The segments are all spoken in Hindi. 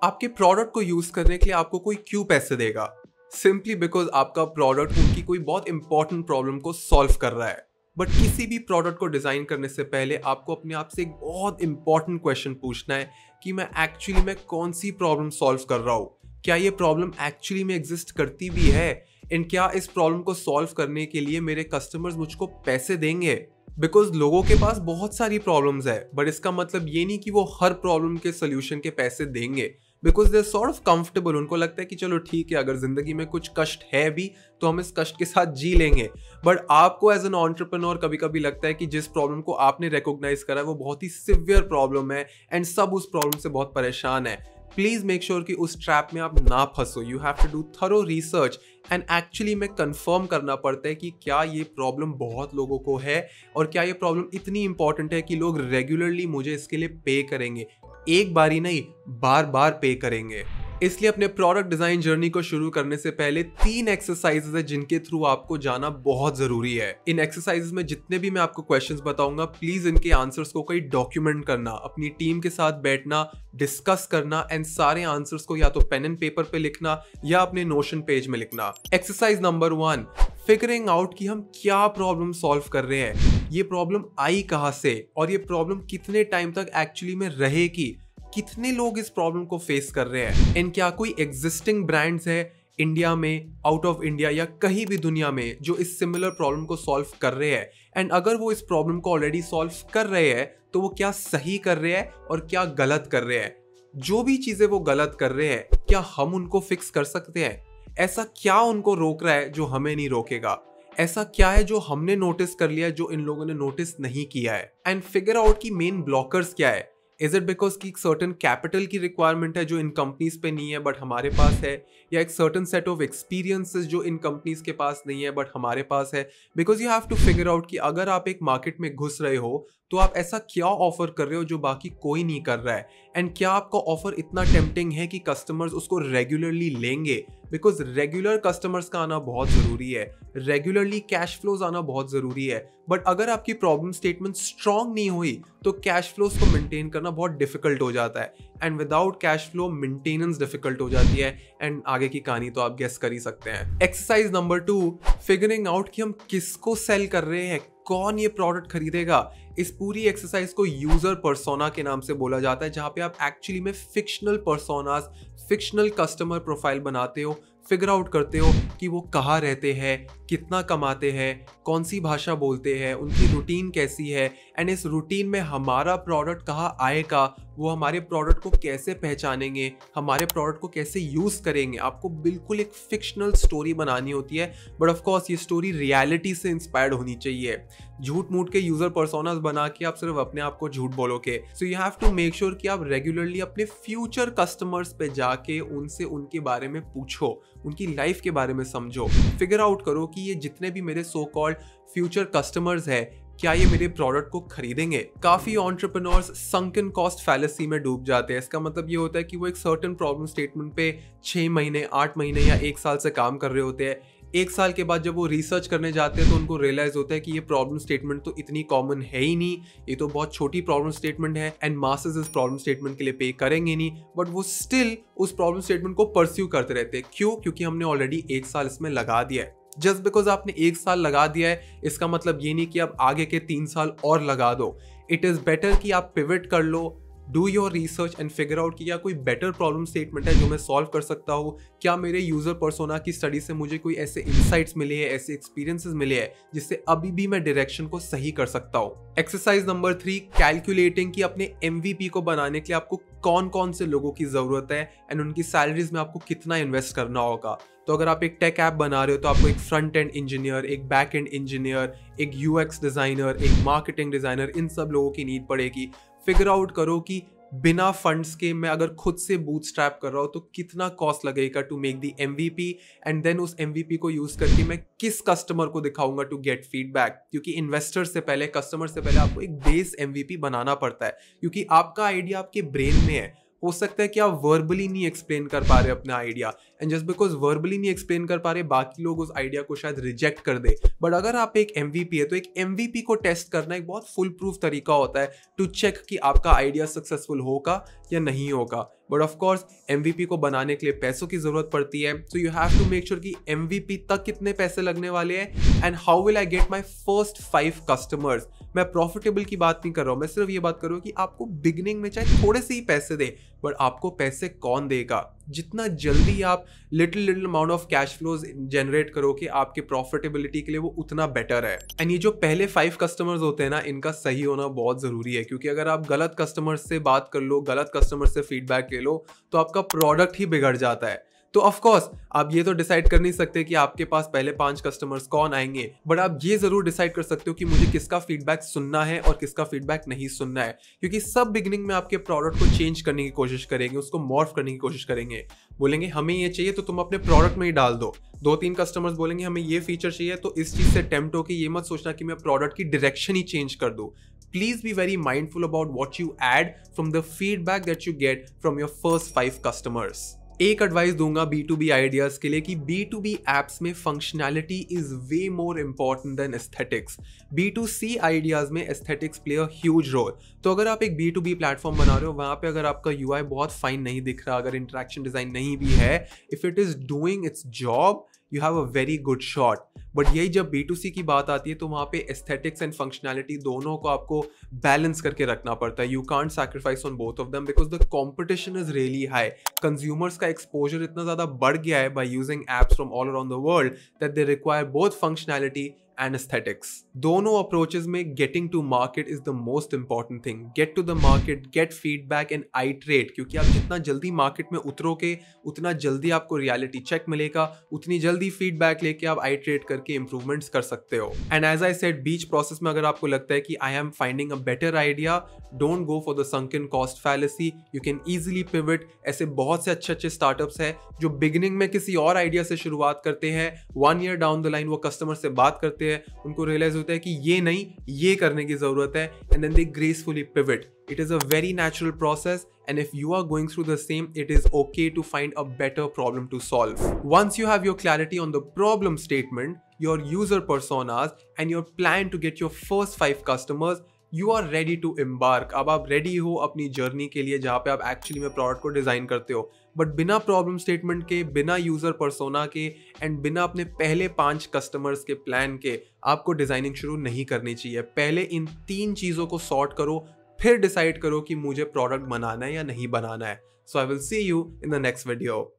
आपके प्रोडक्ट को यूज करने के लिए आपको कोई क्यों पैसे देगा? सिंपली बिकॉज आपका प्रोडक्ट उनकी कोई बहुत इंपॉर्टेंट प्रॉब्लम को सॉल्व कर रहा है। बट किसी भी प्रोडक्ट को डिजाइन करने से पहले आपको अपने आप से एक बहुत इंपॉर्टेंट क्वेश्चन पूछना है कि मैं एक्चुअली में कौन सी प्रॉब्लम सॉल्व कर रहा हूँ। क्या ये प्रॉब्लम एक्चुअली में एग्जिस्ट करती भी है एंड क्या इस प्रॉब्लम को सॉल्व करने के लिए मेरे कस्टमर्स मुझको पैसे देंगे? बिकॉज लोगों के पास बहुत सारी प्रॉब्लम्स है, बट इसका मतलब ये नहीं कि वो हर प्रॉब्लम के सोल्यूशन के पैसे देंगे। Because they sort of comfortable, उनको लगता है कि चलो ठीक है, अगर जिंदगी में कुछ कष्ट है भी तो हम इस कष्ट के साथ जी लेंगे। बट आपको एज एन एंटरप्रेन्योर कभी कभी लगता है कि जिस प्रॉब्लम को आपने रिकॉग्नाइज करा है वो बहुत ही सिवियर प्रॉब्लम है एंड सब उस प्रॉब्लम से बहुत परेशान है। प्लीज मेक श्योर कि उस ट्रैप में आप ना फंसो। You have to do thorough research and actually में कंफर्म करना पड़ता है कि क्या ये प्रॉब्लम बहुत लोगों को है और क्या ये प्रॉब्लम इतनी इंपॉर्टेंट है कि लोग रेगुलरली मुझे इसके लिए पे करेंगे, एक बारी नहीं बार बार पे करेंगे। इसलिए अपने प्रोडक्ट डिजाइन जर्नी को शुरू करने से पहले 3 एक्सरसाइजेस है जिनके थ्रू आपको जाना बहुत जरूरी है। इन एक्सरसाइजेस में जितने भी मैं आपको क्वेश्चंस बताऊंगा, प्लीज इनके आंसर्स को कहीं डॉक्यूमेंट करना, अपनी टीम के साथ बैठना, डिस्कस करना एंड सारे आंसर्स को या तो पेन एंड पेपर पे लिखना या अपने नोशन पेज में लिखना। एक्सरसाइज नंबर 1, फिगरिंग आउट कि हम क्या प्रॉब्लम सॉल्व कर रहे हैं, ये प्रॉब्लम आई कहां से और ये प्रॉब्लम कितने टाइम तक एक्चुअली में रहेगी, कितने लोग इस प्रॉब्लम को फेस कर रहे हैं एंड क्या कोई एग्जिस्टिंग ब्रांड्स है इंडिया में, आउट ऑफ इंडिया या कहीं भी दुनिया में जो इस सिमिलर प्रॉब्लम को सॉल्व कर रहे हैं। एंड अगर वो इस प्रॉब्लम को ऑलरेडी सॉल्व कर रहे हैं तो वो क्या सही कर रहे हैं और क्या गलत कर रहे हैं। जो भी चीजें वो गलत कर रहे हैं क्या हम उनको फिक्स कर सकते हैं? ऐसा क्या उनको रोक रहा है जो हमें नहीं रोकेगा? ऐसा क्या है जो हमने नोटिस कर लिया है जो इन लोगों ने नोटिस नहीं किया है? एंड फिगर आउट की मेन ब्लॉकर्स क्या है। इज इट बिकॉज की एक सर्टन कैपिटल की रिक्वायरमेंट है जो इन कंपनीज पे नहीं है बट हमारे पास है, या एक सर्टन सेट ऑफ एक्सपीरियंसेस जो इन कंपनीज के पास नहीं है बट हमारे पास है? Because you have to figure out कि अगर आप एक मार्केट में घुस रहे हो तो आप ऐसा क्या ऑफर कर रहे हो जो बाकी कोई नहीं कर रहा है एंड क्या आपका ऑफर इतना टेम्पटिंग है कि कस्टमर्स उसको रेगुलरली लेंगे। बिकॉज रेगुलर कस्टमर्स का आना बहुत जरूरी है, रेगुलरली कैश फ्लोज आना बहुत जरूरी है। बट अगर आपकी प्रॉब्लम स्टेटमेंट स्ट्रांग नहीं हुई तो कैश फ्लोज को मेंटेन करना बहुत डिफिकल्ट हो जाता है and without cash flow maintenance difficult हो जाती है एंड आगे की कहानी तो आप गेस कर ही सकते हैं। एक्सरसाइज नंबर 2, फिगरिंग आउट कि हम किसको सेल कर रहे हैं, कौन ये प्रोडक्ट खरीदेगा। इस पूरी एक्सरसाइज को यूजर पर्सोना के नाम से बोला जाता है, जहां पे आप एक्चुअली में fictional personas, fictional customer profile बनाते हो, फिगर आउट करते हो कि वो कहाँ रहते हैं, कितना कमाते हैं, कौन सी भाषा बोलते हैं, उनकी रूटीन कैसी है एंड इस रूटीन में हमारा प्रोडक्ट कहाँ आएगा, वो हमारे प्रोडक्ट को कैसे पहचानेंगे, हमारे प्रोडक्ट को कैसे यूज करेंगे। आपको बिल्कुल एक फिक्शनल स्टोरी बनानी होती है, बट ऑफ कोर्स ये स्टोरी रियलिटी से इंस्पायर्ड होनी चाहिए। झूठ मूठ के यूजर पर्सोनास बना के आप सिर्फ अपने आप को झूठ बोलोगे। So you have to make sure कि आप रेगुलरली अपने फ्यूचर कस्टमर्स पे जाके उनसे उनके बारे में पूछो, उनकी लाइफ के बारे में समझो, फिगर आउट करो कि ये जितने भी मेरे सो कॉल्ड फ्यूचर कस्टमर्स है क्या ये मेरे प्रोडक्ट को खरीदेंगे। काफी एंटरप्रेन्योर्स संकन कॉस्ट फैलेसी में डूब जाते हैं। इसका मतलब ये होता है कि वो एक सर्टेन प्रॉब्लम स्टेटमेंट पे 6 महीने, 8 महीने या 1 साल से काम कर रहे होते हैं। 1 साल के बाद जब वो रिसर्च करने जाते हैं तो उनको रियलाइज होता है कि ये प्रॉब्लम स्टेटमेंट तो इतनी कॉमन है ही नहीं, ये तो बहुत छोटी प्रॉब्लम स्टेटमेंट है एंड मासेस इस प्रॉब्लम स्टेटमेंट के लिए पे करेंगे नहीं। बट वो स्टिल उस प्रॉब्लम स्टेटमेंट को परस्यू करते रहते हैं। क्यों? क्योंकि हमने ऑलरेडी 1 साल इसमें लगा दिया है। जस्ट बिकॉज आपने 1 साल लगा दिया है इसका मतलब ये नहीं कि आप आगे के 3 साल और लगा दो। इट इज बेटर कि आप पिवट कर लो, do your research and figure out कि क्या कोई बेटर प्रॉब्लम स्टेटमेंट है जो मैं सॉल्व कर सकता हूँ। क्या मेरे यूजर पर्सोना की स्टडी से मुझे कोई ऐसे इंसाइट्स मिले हैं, ऐसे एक्सपीरियंसेस मिले हैं जिससे अभी भी मैं डायरेक्शन को सही कर सकता हूँ। एक्सरसाइज नंबर 3, कैलकुलेटिंग कि अपने MVP को बनाने के लिए आपको कौन कौन से लोगों की जरूरत है एंड उनकी सैलरीज में आपको कितना इन्वेस्ट करना होगा। तो अगर आप एक टेक ऐप बना रहे हो तो आपको एक फ्रंट एंड इंजीनियर, एक बैक एंड इंजीनियर, एक UX डिजाइनर, एक मार्केटिंग डिजाइनर, इन सब लोगों की नीड पड़ेगी। फिगर आउट करो कि बिना फंड्स के मैं अगर खुद से बूटस्ट्रैप कर रहा हूं तो कितना कॉस्ट लगेगा to make the MVP and then उस MVP को यूज करके मैं किस कस्टमर को दिखाऊंगा टू गेट फीडबैक। क्योंकि इन्वेस्टर से पहले, कस्टमर से पहले आपको एक बेस MVP बनाना पड़ता है, क्योंकि आपका आइडिया आपके ब्रेन में है, हो सकता है कि आप वर्बली नहीं एक्सप्लेन कर पा रहे अपना idea, and just because verbally नहीं एक्सप्लेन कर पा रहे बाकी लोग उस आइडिया को शायद रिजेक्ट कर दे। बट अगर आप एक MVP है तो एक MVP को टेस्ट करना एक बहुत फुल प्रूफ तरीका होता है टू चेक कि आपका आइडिया सक्सेसफुल होगा या नहीं होगा। बट ऑफ कोर्स MVP को बनाने के लिए पैसों की जरूरत पड़ती है, so you have to make sure कि MVP तक कितने पैसे लगने वाले हैं and how will I get my first 5 customers. मैं प्रॉफिटेबल की बात नहीं कर रहा हूं, मैं सिर्फ ये बात कर रहा हूं कि आपको बिगिनिंग में चाहे थोड़े से ही पैसे दे, बट आपको पैसे कौन देगा? जितना जल्दी आप little amount of cash flows generate करोगे आपके प्रॉफिटेबिलिटी के लिए, वो उतना बेटर है। एंड ये जो पहले 5 कस्टमर्स होते हैं ना, इनका सही होना बहुत जरूरी है, क्योंकि अगर आप गलत कस्टमर्स से बात कर लो, गलत कस्टमर से फीडबैक ले लो, तो आपका प्रोडक्ट ही बिगड़ जाता है। तो ऑफ कोर्स आप ये तो डिसाइड कर नहीं सकते कि आपके पास पहले 5 कस्टमर्स कौन आएंगे, बट आप ये जरूर डिसाइड कर सकते हो कि मुझे किसका फीडबैक सुनना है और किसका फीडबैक नहीं सुनना है, क्योंकि सब बिगिनिंग में आपके प्रोडक्ट को चेंज करने की कोशिश करेंगे, उसको मॉर्फ करने की कोशिश करेंगे। बोलेंगे हमें ये चाहिए तो तुम अपने प्रोडक्ट में ही डाल दो। 2-3 कस्टमर्स बोलेंगे हमें ये फीचर चाहिए, तो इस चीज से टेम्प्ट होकर ये मत सोचना कि मैं प्रोडक्ट की डायरेक्शन ही चेंज कर दूं। Please be very mindful about what you add from the feedback that you get from your first 5 customers. एक एडवाइस दूंगा B2B आइडियाज के लिए कि B2B एप्स में functionality is way more important than aesthetics. B2C ideas में aesthetics play a huge role. तो अगर आप एक B2B प्लेटफॉर्म बना रहे हो, वहां पे अगर आपका UI बहुत फाइन नहीं दिख रहा, अगर इंटरेक्शन डिजाइन नहीं भी है, if it is doing it's job, you have a very good shot. But यही जब B2C की बात आती है तो वहाँ पे एस्थेटिक्स एंड फंक्शनैलिटी दोनों को आपको बैलेंस करके रखना पड़ता है। You can't sacrifice on both of them because the competition is really high. Consumers का एक्सपोजर इतना ज़्यादा बढ़ गया है by using apps from all around the world that they require both functionality and aesthetics. दोनों approaches में getting to market is the most important thing. Get to the market, get feedback and iterate, क्योंकि आप जितना जल्दी मार्केट में उतरोगे उतना जल्दी आपको रियलिटी चेक मिलेगा, उतनी जल्दी फीडबैक लेके आप iterate करके improvements कर सकते हो। And as I said, beach process में अगर आपको लगता है कि I am finding a better idea, don't go for the sunken cost fallacy. You can easily pivot. ऐसे बहुत से अच्छे स्टार्टअप्स हैं जो बिगिनिंग में किसी और आइडिया से शुरुआत करते हैं, 1 year down the line वो कस्टमर से बात करते हैं, उनको रियलाइज होता है कि ये नहीं, ये करने की जरूरत है, and then they gracefully pivot. It is a very natural process, and if you are going through the same, it is okay to find a better problem to solve. Once you have your clarity on the problem statement, your user personas, and your plan to get your first 5 customers, you are ready to embark. अब आप रेडी हो अपनी जर्नी के लिए जहाँ पे आप एक्चुअली में प्रोडक्ट को डिजाइन करते हो, बट बिना प्रॉब्लम स्टेटमेंट के, बिना यूजर पर्सोना के, एंड बिना अपने पहले 5 कस्टमर्स के प्लान के आपको डिजाइनिंग शुरू नहीं करनी चाहिए। पहले इन 3 चीजों को सॉर्ट करो, फिर डिसाइड करो कि मुझे प्रोडक्ट बनाना है या नहीं बनाना है। So I will see you in the next video.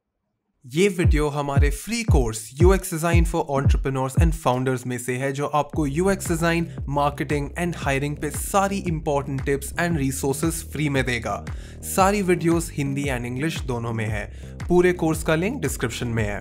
ये वीडियो हमारे free course UX design for entrepreneurs and founders में से है, जो आपको UX design, marketing and hiring पे सारी important tips and resources free में देगा। सारी वीडियोस हिंदी एंड इंग्लिश दोनों में है। पूरे कोर्स का लिंक डिस्क्रिप्शन में है।